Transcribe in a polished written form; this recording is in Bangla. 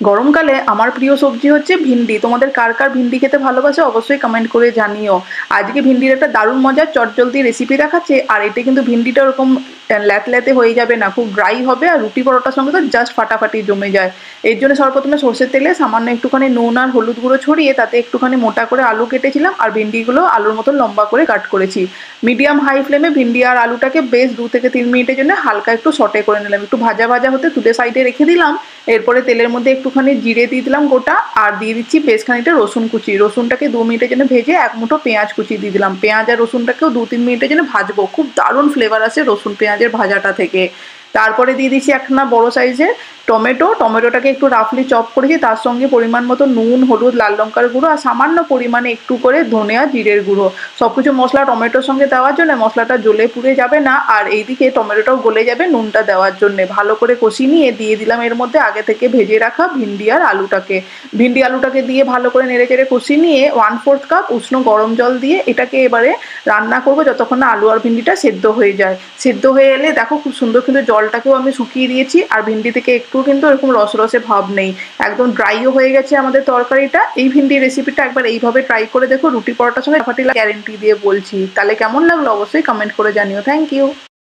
গরমকালে আমার প্রিয় সবজি হচ্ছে ভিন্ডি। তোমাদের কার কার ভিন্ডি খেতে ভালোবাসে অবশ্যই কমেন্ট করে জানিও। আজকে ভিন্ডির একটা দারুণ মজার চটজলদি রেসিপি দেখাচ্ছে, আর এতে কিন্তু ভিন্ডিটা ওরকম ল্যাতে হয়ে যাবে না, খুব ড্রাই হবে, আর রুটি পরোটার সঙ্গে তো জাস্ট ফাটাফাটি জমে যায়। এর জন্য সর্বপ্রথমে সর্ষের তেলে সামান্য একটুখানি নুন আর হলুদ গুঁড়ো ছড়িয়ে তাতে একটুখানি মোটা করে আলু কেটেছিলাম, আর ভিন্ডিগুলো আলুর মতন লম্বা করে কাট করেছি। মিডিয়াম হাই ফ্লেমে ভিন্ডি আর আলুটাকে বেশ 2 থেকে 3 মিনিটের জন্য হালকা একটু সটে করে নিলাম, একটু ভাজা ভাজা হতে তুলে সাইডে রেখে দিলাম। এরপরে তেলের মধ্যে একটুখানি জিরে দিয়ে দিলাম গোটা, আর দিয়ে দিচ্ছি বেশ খানিকটা রসুন কুচি। রসুনটাকে 2 মিনিটের জন্য ভেজে এক মুঠো পেঁয়াজ কুচি দিয়ে দিলাম। পেঁয়াজ আর রসুনটাকেও 2-3 মিনিটের জন্য ভাজবো, খুব দারুণ ফ্লেভার আসে রসুন পেঁয়াজের ভাজাটা থেকে। তারপরে দিয়ে দিচ্ছি একটা বড় সাইজের টমেটো। টমেটোটাকে একটু রাফলি চপ করেছি, তার সঙ্গে পরিমাণ মতো নুন, হলুদ, লাল লঙ্কার গুঁড়ো আর সামান্য পরিমাণে একটু করে ধনে আর জিরের গুঁড়ো। সবকিছু মশলা টমেটোর সঙ্গে দেওয়ার জন্য মশলাটা জ্বলে পুড়ে যাবে না, আর এইদিকে টমেটোটাও গলে যাবে নুনটা দেওয়ার জন্য। ভালো করে কষিয়ে নিয়ে দিয়ে দিলাম এর মধ্যে আগে থেকে ভেজে রাখা ভিন্ডি আর আলুটাকে। ভিন্ডি আলুটাকে দিয়ে ভালো করে নেড়ে চেড়ে কষিয়ে নিয়ে 1/4 কাপ উষ্ণ গরম জল দিয়ে এটাকে এবারে রান্না করবো যতক্ষণ না আলু আর ভিন্ডিটা সেদ্ধ হয়ে যায়। সেদ্ধ হয়ে এলে দেখো খুব সুন্দর কিন্তু জলটাকেও আমি শুকিয়ে দিয়েছি, আর ভিন্ডি থেকে একটু কিন্তু এরকম রসরসে ভাব নেই, একদম ড্রাইও হয়ে গেছে আমাদের তরকারিটা। এই ভিন্ডি রেসিপিটা একবার এইভাবে ট্রাই করে দেখো, রুটি পরোটার সঙ্গে ফাটিলা গ্যারেন্টি দিয়ে বলছি। তাহলে কেমন লাগলো অবশ্যই কমেন্ট করে জানিও। Thank you.